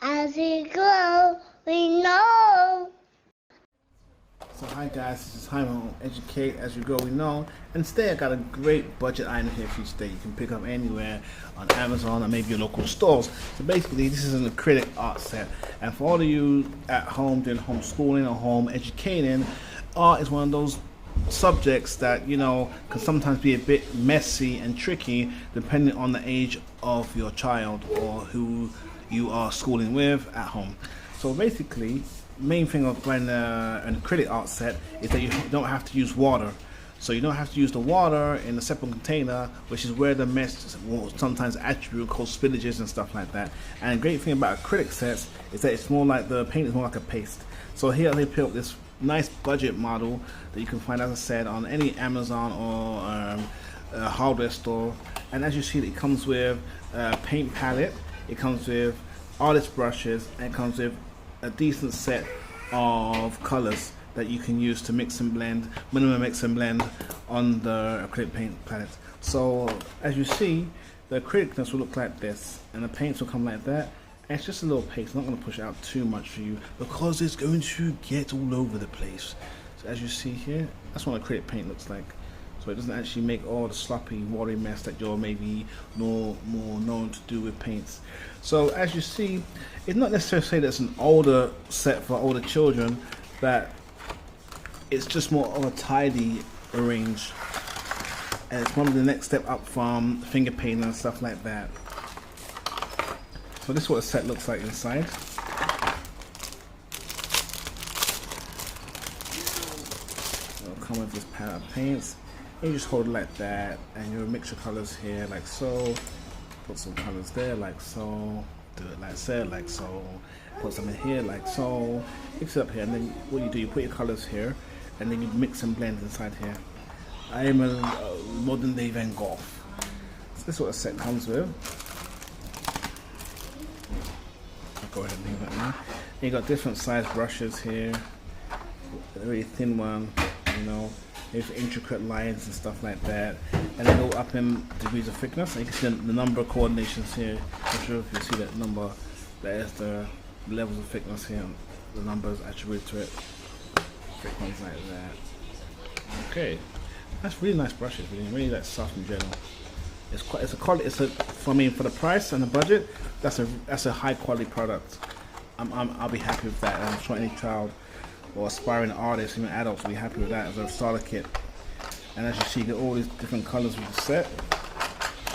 As we grow, we know. So hi guys, this is iHomeEducate. As you grow, we know. And today I got a great budget item here for you today. You can pick up anywhere on Amazon or maybe your local stores. So basically, this is an acrylic art set. And for all of you at home doing homeschooling or home educating, art is one of those subjects that, you know, can sometimes be a bit messy and tricky depending on the age of your child or who you are schooling with at home. So basically, main thing of buying an acrylic art set is that you don't have to use water. So you don't have to use the water in a separate container, which is where the mess will sometimes attribute called spillages and stuff like that. And the great thing about acrylic sets is that it's more like the paint is more like a paste. So here they put up this nice budget model that you can find, as I said, on any Amazon or hardware store. And as you see, it comes with a paint palette, it comes with artist brushes, and it comes with a decent set of colors that you can use to mix and blend, minimum mix and blend on the acrylic paint palette. So as you see, the acrylicness will look like this and the paints will come like that. And it's just a little paste. I'm not going to push it out too much for you because it's going to get all over the place. So as you see here, that's what acrylic paint looks like. So it doesn't actually make all the sloppy, watery mess that you're maybe more known to do with paints. So as you see, it's not necessarily to say that it's an older set for older children, but it's just more of a tidy arrange. And it's one of the next step up from finger painting and stuff like that. So this is what a set looks like inside. It'll come with this palette of paints. You just hold it like that, and you'll mix your colors here like so. Put some colors there like so. Do it like so, like so. Put some in here like so. Mix it up here, and then what you do, you put your colors here, and then you mix and blend inside here. I am a modern day Van Gogh. So this is what a set comes with. I'll go ahead and leave that now. You got different size brushes here. A very thin one, you know. With intricate lines and stuff like that, and they go up in degrees of thickness. And you can see the number of coordinations here. I'm sure if you see that number, that is the levels of thickness here. The numbers attributed to it. Thick ones like that. Okay, that's really nice brushes. Really like soft in general. It's a quality. For the price and the budget, that's a high quality product. I'll be happy with that. I'm sure any child or aspiring artists, even adults, will be happy with that as a starter kit. And as you see, you get all these different colors with the set.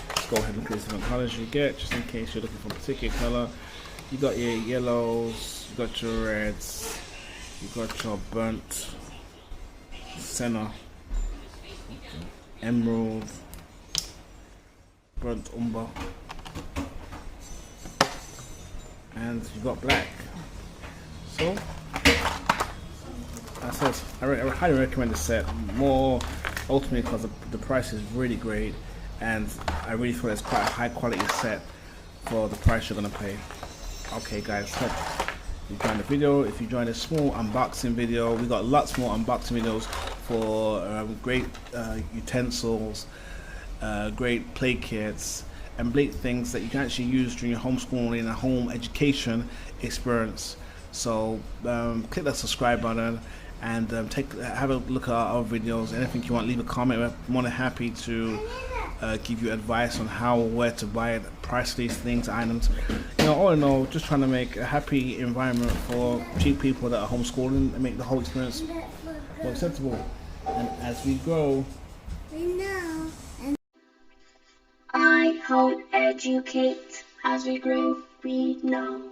Let's go ahead and look at these different colors you get, just in case you're looking for a particular color. You got your yellows, you got your reds, you got your burnt senna, emerald, burnt umber, and you got black. So I highly recommend this set, more ultimately because the price is really great, and I really feel it's quite a high quality set for the price you're going to pay. Okay guys, hope you enjoyed the video. If you enjoyed this small unboxing video, we got lots more unboxing videos for great utensils, great play kits, and great things that you can actually use during your homeschooling and home education experience. So click that subscribe button and have a look at our videos. Anything you want, leave a comment. We're more than happy to give you advice on how or where to buy it, price these things, items. You know, all in all, just trying to make a happy environment for cheap people that are homeschooling and make the whole experience more acceptable. And as we grow, We know. iHomeEducate. As we grow, we know.